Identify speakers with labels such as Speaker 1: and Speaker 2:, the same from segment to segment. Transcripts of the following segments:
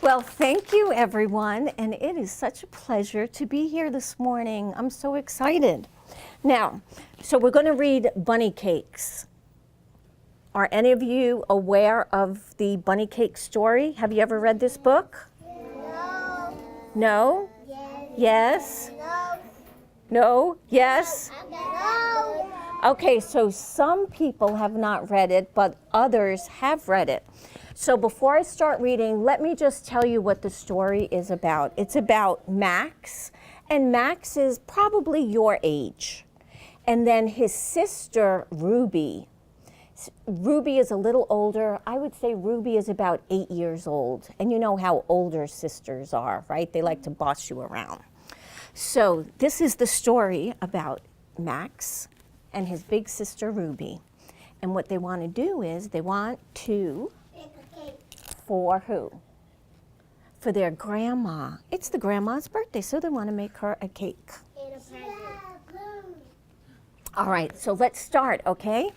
Speaker 1: Well, thank you, everyone, and it is such a pleasure to be here this morning. I'm so excited. Now, so we're going to read Bunny Cakes. Are any of you aware of the Bunny Cake story? Have you ever read this book?
Speaker 2: No.
Speaker 1: No?
Speaker 2: Yes.
Speaker 1: Yes?
Speaker 2: No.
Speaker 1: No? Yes?
Speaker 2: No.
Speaker 1: Okay, so some people have not read it, but others have read it. So before I start reading, let me just tell you what the story is about. It's about Max, and Max is probably your age. And then his sister, Ruby. Ruby is a little older. I would say Ruby is about 8 years old. And you know how older sisters are, right? They like to boss you around. So this is the story about Max and his big sister, Ruby. And what they want to do is they want to... For who? For their grandma. It's the grandma's birthday, so they want to make her a cake. All right, so let's start, okay?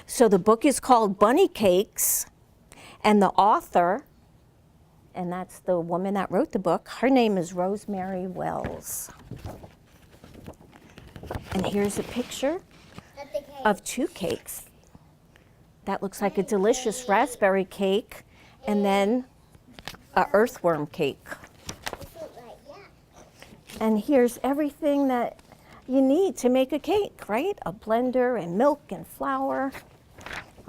Speaker 1: So the book is called Bunny Cakes, and the author, and that's the woman that wrote the book, her name is Rosemary Wells. And here's a picture of two cakes. That looks like a delicious raspberry cake, and then a earthworm cake. And here's everything that you need to make a cake, right? A blender and milk and flour.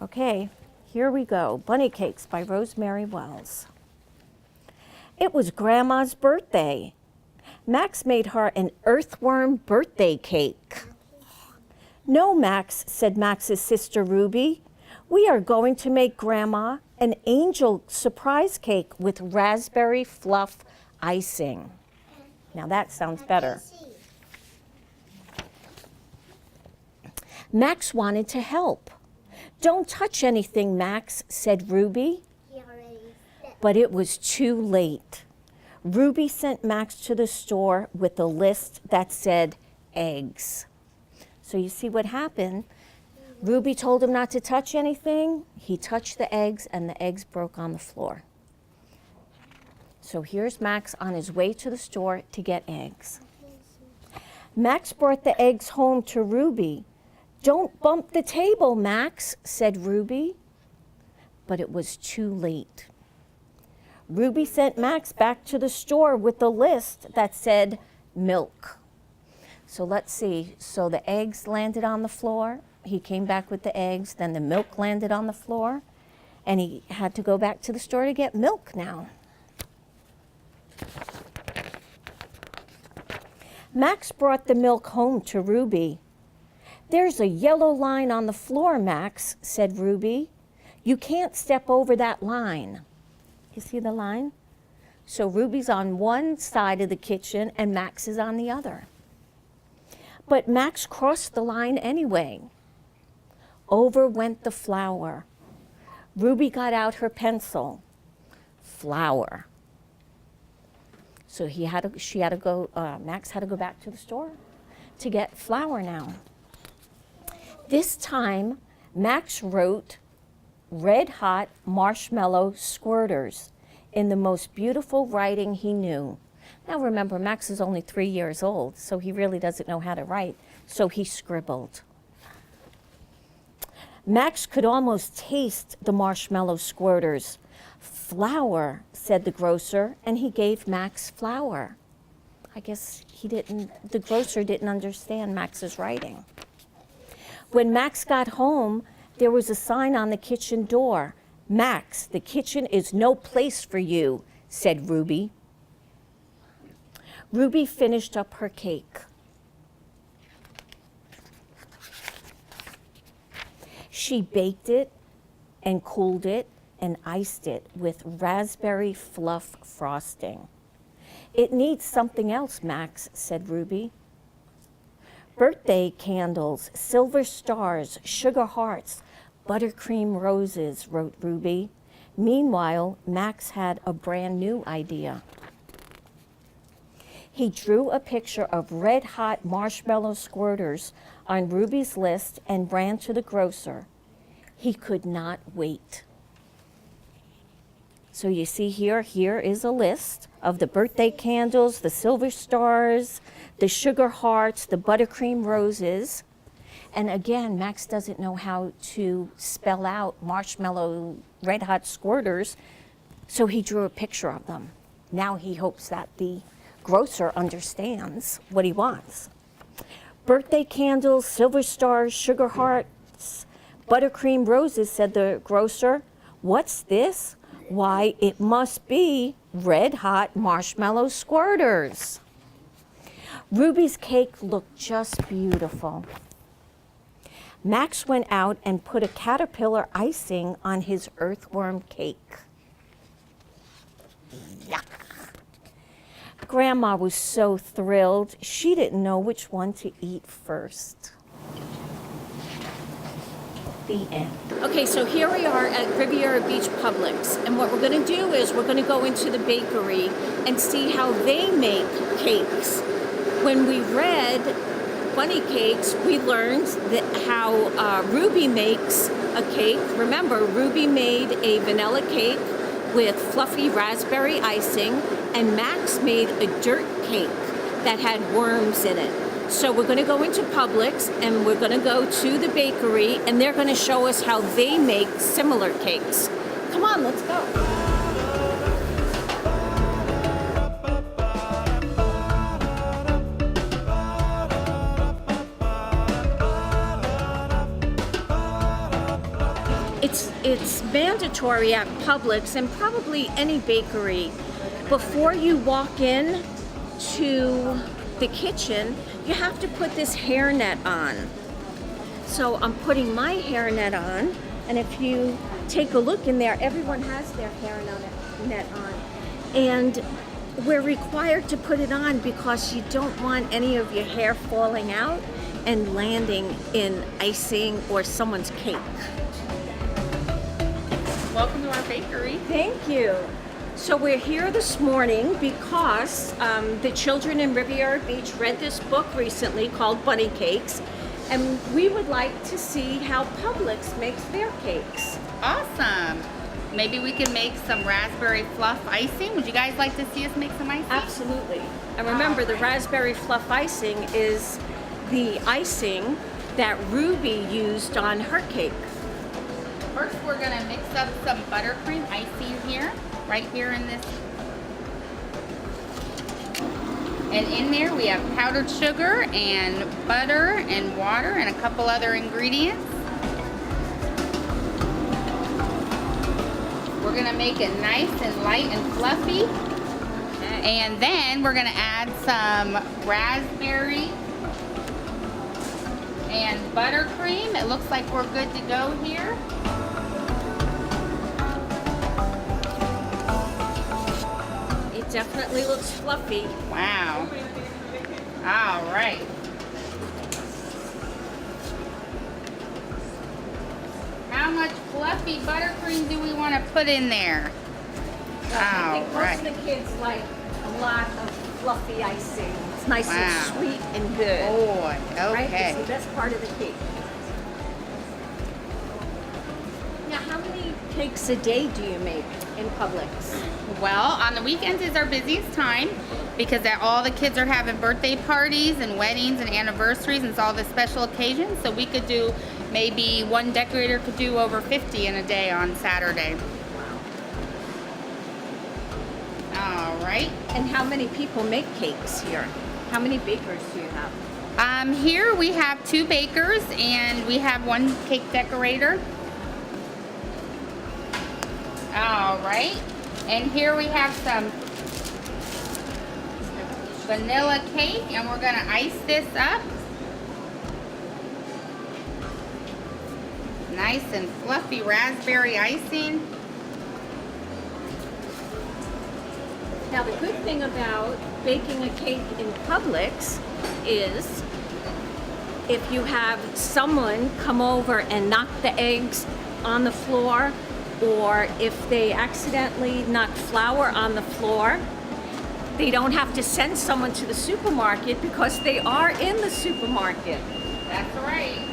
Speaker 1: Okay, here we go. Bunny Cakes by Rosemary Wells. It was Grandma's birthday. Max made her an earthworm birthday cake. No, Max, said Max's sister Ruby. We are going to make Grandma an angel surprise cake with raspberry fluff icing. Now that sounds better. Max wanted to help. Don't touch anything, Max, said Ruby. But it was too late. Ruby sent Max to the store with a list that said eggs. So you see what happened? Ruby told him not to touch anything. He touched the eggs, and the eggs broke on the floor. So here's Max on his way to the store to get eggs. Max brought the eggs home to Ruby. Don't bump the table, Max, said Ruby. But it was too late. Ruby sent Max back to the store with a list that said milk. So let's see. So the eggs landed on the floor. He came back with the eggs, then the milk landed on the floor, and he had to go back to the store to get milk now. Max brought the milk home to Ruby. There's a yellow line on the floor, Max, said Ruby. You can't step over that line. You see the line? So Ruby's on one side of the kitchen and Max is on the other. But Max crossed the line anyway. Over went the flour. Ruby got out her pencil. Flour. So Max had to go back to the store to get flour now. This time, Max wrote red hot marshmallow squirters in the most beautiful writing he knew. Now remember, Max is only 3 years old, so he really doesn't know how to write, so he scribbled. Max could almost taste the marshmallow squirters. Flour, said the grocer, and he gave Max flour. I guess the grocer didn't understand Max's writing. When Max got home, there was a sign on the kitchen door. Max, the kitchen is no place for you, said Ruby. Ruby finished up her cake. She baked it and cooled it and iced it with raspberry fluff frosting. It needs something else, Max, said Ruby. Birthday candles, silver stars, sugar hearts, buttercream roses, wrote Ruby. Meanwhile, Max had a brand new idea. He drew a picture of red-hot marshmallow squirters on Ruby's list and ran to the grocer. He could not wait. So you see here is a list of the birthday candles, the silver stars, the sugar hearts, the buttercream roses. And again, Max doesn't know how to spell out marshmallow red hot squirters, so he drew a picture of them. Now he hopes that the grocer understands what he wants. Birthday candles, silver stars, sugar hearts, buttercream roses, said the grocer. What's this? Why, it must be red hot marshmallow squirters. Ruby's cake looked just beautiful. Max went out and put a caterpillar icing on his earthworm cake. Yuck. Grandma was so thrilled, she didn't know which one to eat first. The end. Okay, so here we are at Riviera Beach Publix, and what we're going to do is we're going to go into the bakery and see how they make cakes. When we read bunny cakes, we learned that how Ruby makes a cake. Remember, Ruby made a vanilla cake with fluffy raspberry icing, and Max made a dirt cake that had worms in it. So we're going to go into Publix, and we're going to go to the bakery, and they're going to show us how they make similar cakes. Come on, let's go. It's mandatory at Publix and probably any bakery. Before you walk in to the kitchen, you have to put this hairnet on. So I'm putting my hairnet on, and if you take a look in there, everyone has their hairnet on. And we're required to put it on because you don't want any of your hair falling out and landing in icing or someone's cake.
Speaker 3: Welcome to our bakery.
Speaker 1: Thank you. So we're here this morning because the children in Riviera Beach read this book recently called Bunny Cakes, and we would like to see how Publix makes their cakes.
Speaker 3: Awesome. Maybe we can make some raspberry fluff icing. Would you guys like to see us make some icing?
Speaker 1: Absolutely. And remember, the raspberry fluff icing is the icing that Ruby used on her cake.
Speaker 3: First, we're going to mix up some buttercream icing here, right here in this. And in there we have powdered sugar and butter and water and a couple other ingredients. We're going to make it nice and light and fluffy. Okay. And then we're going to add some raspberry and buttercream. It looks like we're good to go here.
Speaker 1: It definitely looks fluffy.
Speaker 3: Wow. All right. How much fluffy buttercream do we want to put in there?
Speaker 1: I think most of the kids like a lot of fluffy icing. It's nice and sweet and good.
Speaker 3: Boy, okay.
Speaker 1: Right? It's the best part of the cake. Now, how many cakes a day do you make in Publix?
Speaker 3: Well, on the weekends is our busiest time because all the kids are having birthday parties and weddings and anniversaries and it's all the special occasions. So we could do, maybe one decorator could do over 50 in a day on Saturday. All right.
Speaker 1: And how many people make cakes here? How many bakers do you have?
Speaker 3: Here we have 2 bakers and we have 1 cake decorator. All right. And here we have some vanilla cake and we're going to ice this up. Nice and fluffy raspberry icing.
Speaker 1: Now, the good thing about baking a cake in Publix is if you have someone come over and knock the eggs on the floor, or if they accidentally knock flour on the floor, they don't have to send someone to the supermarket because they are in the supermarket.
Speaker 3: That's right.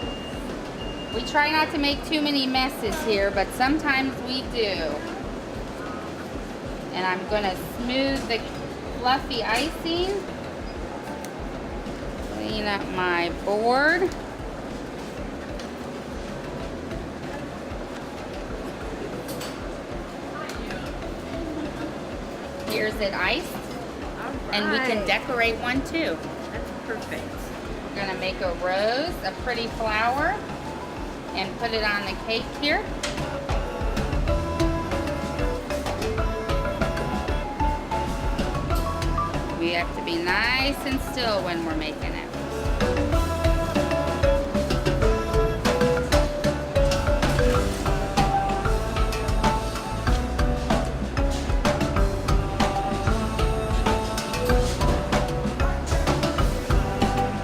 Speaker 3: We try not to make too many messes here, but sometimes we do. And I'm gonna smooth the fluffy icing. Clean up my board. Here's it iced. And we can decorate one too.
Speaker 1: That's perfect.
Speaker 3: We're gonna make a rose, a pretty flower, and put it on the cake here. We have to be nice and still when we're making it.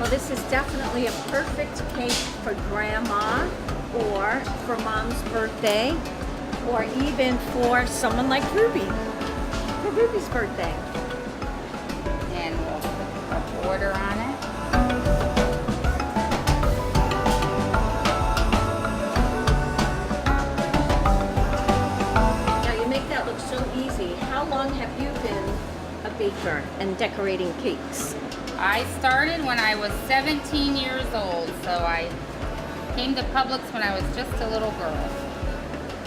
Speaker 1: Well, this is definitely a perfect cake for Grandma or for Mom's birthday or even for someone like Ruby, for Ruby's birthday.
Speaker 3: And we'll put a border on it.
Speaker 1: Now you make that look so easy. How long have you been a baker and decorating cakes?
Speaker 3: I started when I was 17 years old, so I came to Publix when I was just a little girl.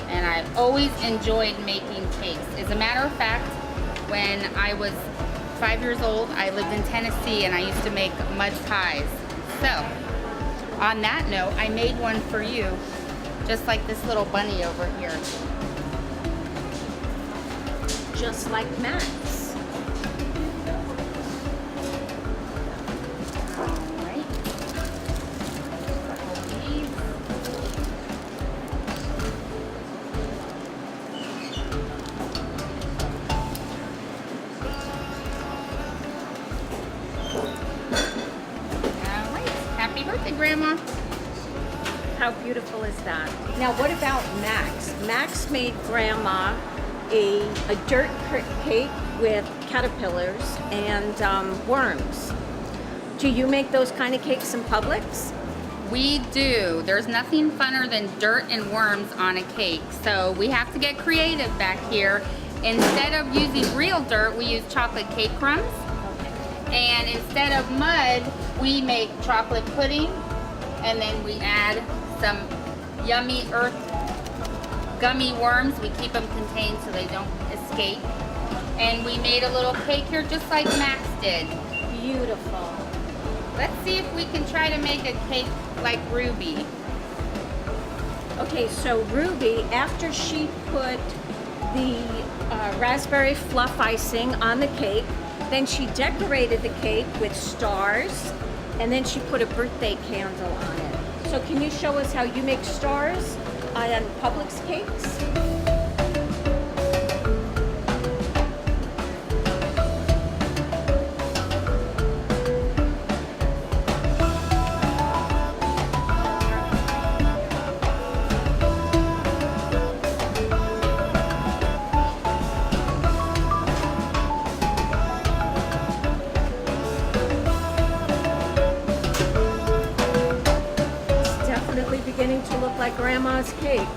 Speaker 3: And I've always enjoyed making cakes. As a matter of fact, when I was 5 years old, I lived in Tennessee and I used to make mud pies. So, on that note, I made one for you, just like this little bunny over here.
Speaker 1: Just like Max.
Speaker 3: Alright. Couple leaves. Alright. Happy birthday, Grandma.
Speaker 1: How beautiful is that? Now, what about Max? Max made Grandma a dirt cake with caterpillars and worms. Do you make those kind of cakes in Publix?
Speaker 3: We do. There's nothing funner than dirt and worms on a cake. So we have to get creative back here. Instead of using real dirt, we use chocolate cake crumbs. And instead of mud, we make chocolate pudding. And then we add some yummy earth gummy worms. We keep them contained so they don't escape. And we made a little cake here just like Max did.
Speaker 1: Beautiful.
Speaker 3: Let's see if we can try to make a cake like Ruby.
Speaker 1: Okay, so Ruby, after she put the raspberry fluff icing on the cake, then she decorated the cake with stars, and then she put a birthday candle on it. So can you show us how you make stars on Publix cakes? It's definitely beginning to look like Grandma's cake.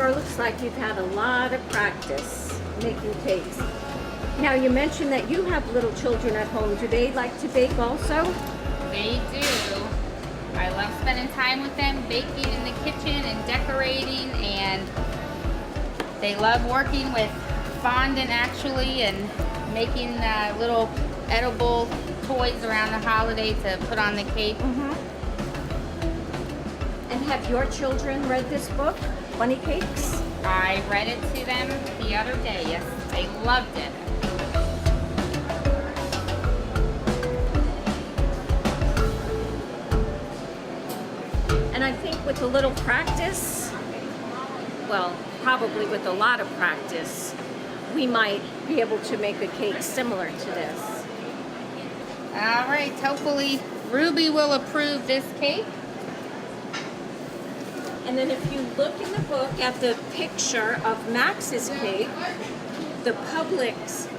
Speaker 1: Looks like you've had a lot of practice making cakes. Now you mentioned that you have little children at home. Do they like to bake also?
Speaker 3: They do. I love spending time with them, baking in the kitchen and decorating, and they love working with fondant actually and making little edible toys around the holiday to put on the cake.
Speaker 1: And have your children read this book, Bunny Cakes?
Speaker 3: I read it to them the other day. Yes, they loved it.
Speaker 1: And I think with a little practice, well, probably with a lot of practice, we might be able to make a cake similar to this.
Speaker 3: All right, hopefully Ruby will approve this cake.
Speaker 1: And then if you look in the book at the picture of Max's cake, the Publix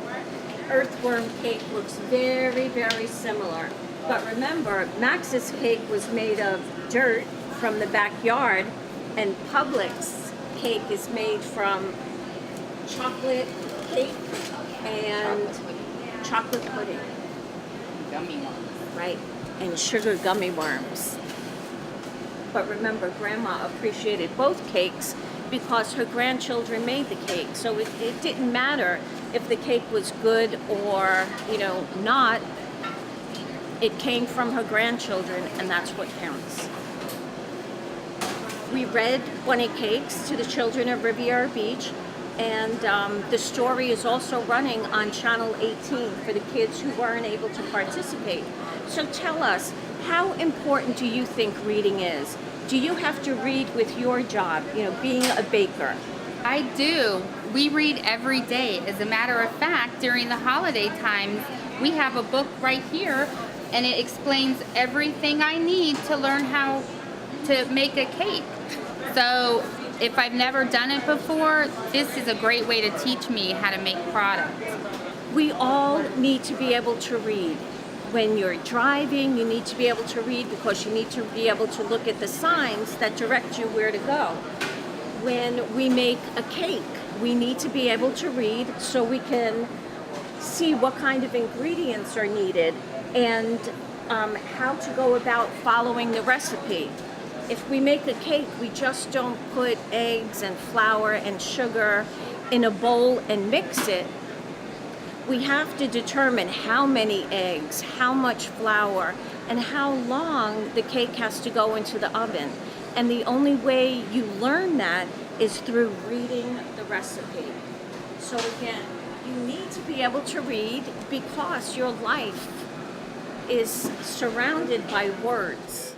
Speaker 1: earthworm cake looks very, very similar. But remember, Max's cake was made of dirt from the backyard, and Publix cake is made from chocolate cake and chocolate pudding.
Speaker 3: Gummy worms.
Speaker 1: Right, and sugar gummy worms. But remember, Grandma appreciated both cakes because her grandchildren made the cake. So it didn't matter if the cake was good or, not. It came from her grandchildren, and that's what counts. We read Bunny Cakes to the children of Riviera Beach, and the story is also running on Channel 18 for the kids who weren't able to participate. So tell us, how important do you think reading is? Do you have to read with your job, being a baker?
Speaker 3: I do. We read every day. As a matter of fact, during the holiday times, we have a book right here, and it explains everything I need to learn how to make a cake. So if I've never done it before, this is a great way to teach me how to make products.
Speaker 1: We all need to be able to read. When you're driving, you need to be able to read because you need to be able to look at the signs that direct you where to go. When we make a cake, we need to be able to read so we can see what kind of ingredients are needed and how to go about following the recipe. If we make a cake, we just don't put eggs and flour and sugar in a bowl and mix it. We have to determine how many eggs, how much flour, and how long the cake has to go into the oven. And the only way you learn that is through reading the recipe. So again, you need to be able to read because your life is surrounded by words.